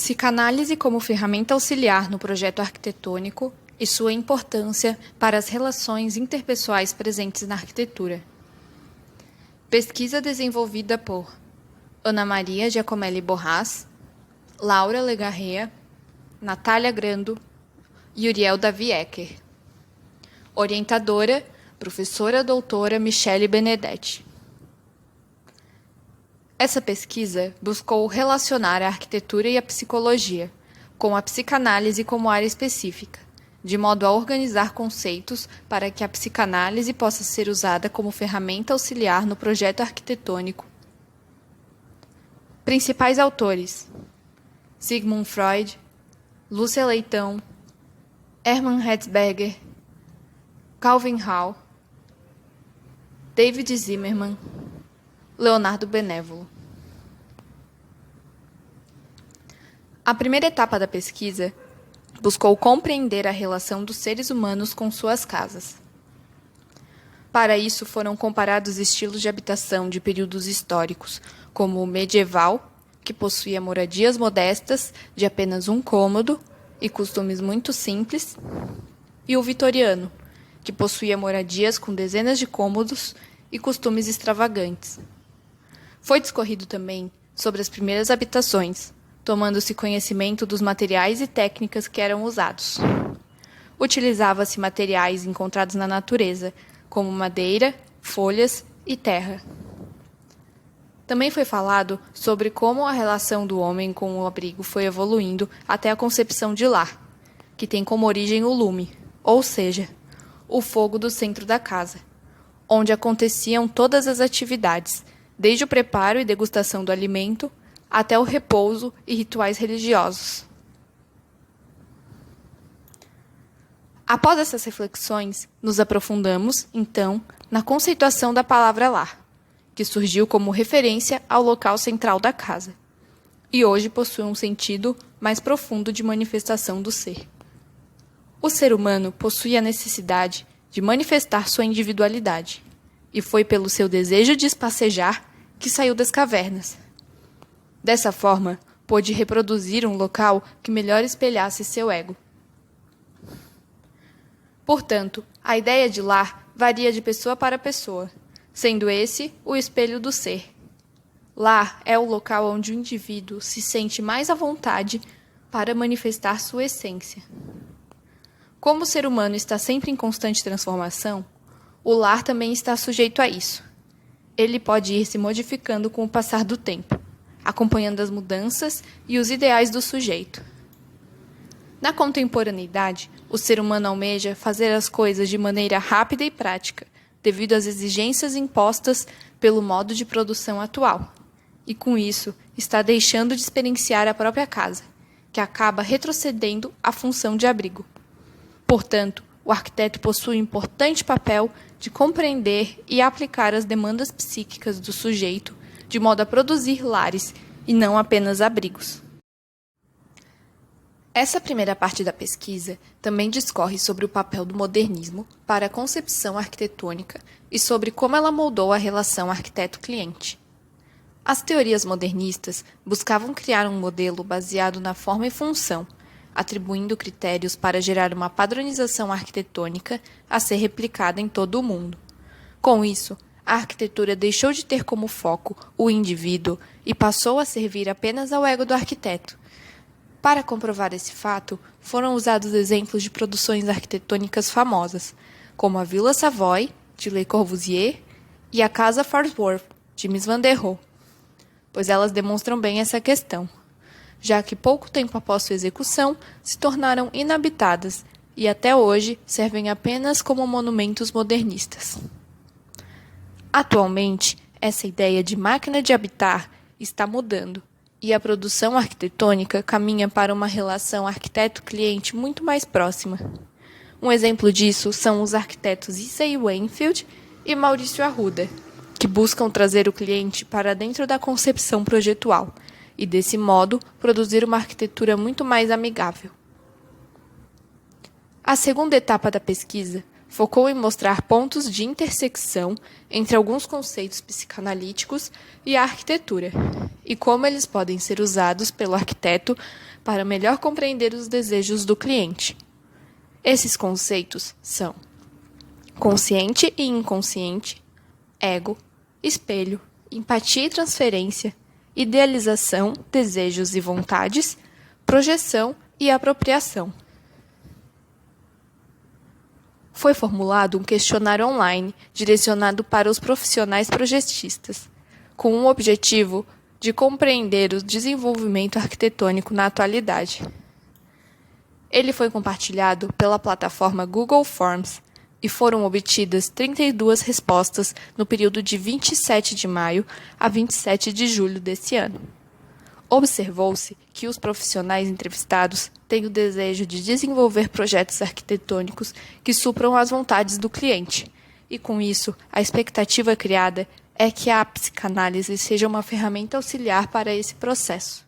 Psicanálise como ferramenta auxiliar no projeto arquitetônico e sua importância para as relações interpessoais presentes na arquitetura. Pesquisa desenvolvida por Ana Maria Giacomelli Borras, Laura Legarrea, Natália Grando e Uriel Davi Ecker. Orientadora, professora doutora Michele Benedetti. Essa pesquisa buscou relacionar a arquitetura e a psicologia, com a psicanálise como área específica, de modo a organizar conceitos para que a psicanálise possa ser usada como ferramenta auxiliar no projeto arquitetônico. Principais autores: Sigmund Freud, Lúcia Leitão, Hermann Hertzberger, Calvin Hall, David Zimmerman, Leonardo Benévolo. A primeira etapa da pesquisa buscou compreender a relação dos seres humanos com suas casas. Para isso, foram comparados estilos de habitação de períodos históricos, como o medieval, que possuía moradias modestas de apenas um cômodo e costumes muito simples, e o vitoriano, que possuía moradias com dezenas de cômodos e costumes extravagantes. Foi discorrido também sobre as primeiras habitações, tomando-se conhecimento dos materiais e técnicas que eram usados. Utilizava-se materiais encontrados na natureza, como madeira, folhas e terra. Também foi falado sobre como a relação do homem com o abrigo foi evoluindo até a concepção de lar, que tem como origem o lume, ou seja, o fogo do centro da casa, onde aconteciam todas as atividades, desde o preparo e degustação do alimento até o repouso e rituais religiosos. Após essas reflexões, nos aprofundamos, então, na conceituação da palavra lar, que surgiu como referência ao local central da casa, e hoje possui um sentido mais profundo de manifestação do ser. O ser humano possui a necessidade de manifestar sua individualidade, e foi pelo seu desejo de espacejar que saiu das cavernas. Dessa forma, pôde reproduzir um local que melhor espelhasse seu ego. Portanto, a ideia de lar varia de pessoa para pessoa, sendo esse o espelho do ser. Lar é o local onde o indivíduo se sente mais à vontade para manifestar sua essência. Como o ser humano está sempre em constante transformação, o lar também está sujeito a isso. Ele pode ir se modificando com o passar do tempo, acompanhando as mudanças e os ideais do sujeito. Na contemporaneidade, o ser humano almeja fazer as coisas de maneira rápida e prática, devido às exigências impostas pelo modo de produção atual, e com isso está deixando de experienciar a própria casa, que acaba retrocedendo à função de abrigo. Portanto, o arquiteto possui um importante papel de compreender e aplicar as demandas psíquicas do sujeito, de modo a produzir lares e não apenas abrigos. Essa primeira parte da pesquisa também discorre sobre o papel do modernismo para a concepção arquitetônica e sobre como ela moldou a relação arquiteto-cliente. As teorias modernistas buscavam criar um modelo baseado na forma e função, atribuindo critérios para gerar uma padronização arquitetônica a ser replicada em todo o mundo. Com isso, a arquitetura deixou de ter como foco o indivíduo e passou a servir apenas ao ego do arquiteto. Para comprovar esse fato, foram usados exemplos de produções arquitetônicas famosas, como a Vila Savoy, de Le Corbusier, e a Casa Farnsworth, de Mies van der Rohe, pois elas demonstram bem essa questão, já que pouco tempo após sua execução se tornaram inabitadas e até hoje servem apenas como monumentos modernistas. Atualmente, essa ideia de máquina de habitar está mudando e a produção arquitetônica caminha para uma relação arquiteto-cliente muito mais próxima. Um exemplo disso são os arquitetos Issey Wainfield e Maurício Arruda, que buscam trazer o cliente para dentro da concepção projetual e, desse modo, produzir uma arquitetura muito mais amigável. A segunda etapa da pesquisa focou em mostrar pontos de intersecção entre alguns conceitos psicanalíticos e a arquitetura, e como eles podem ser usados pelo arquiteto para melhor compreender os desejos do cliente. Esses conceitos são consciente e inconsciente, ego, espelho, empatia e transferência, idealização, desejos e vontades, projeção e apropriação. Foi formulado um questionário online direcionado para os profissionais projetistas, com o objetivo de compreender o desenvolvimento arquitetônico na atualidade. Ele foi compartilhado pela plataforma Google Forms e foram obtidas 32 respostas no período de 27 de maio a 27 de julho desse ano. Observou-se que os profissionais entrevistados têm o desejo de desenvolver projetos arquitetônicos que supram as vontades do cliente, e com isso, a expectativa criada é que a psicanálise seja uma ferramenta auxiliar para esse processo.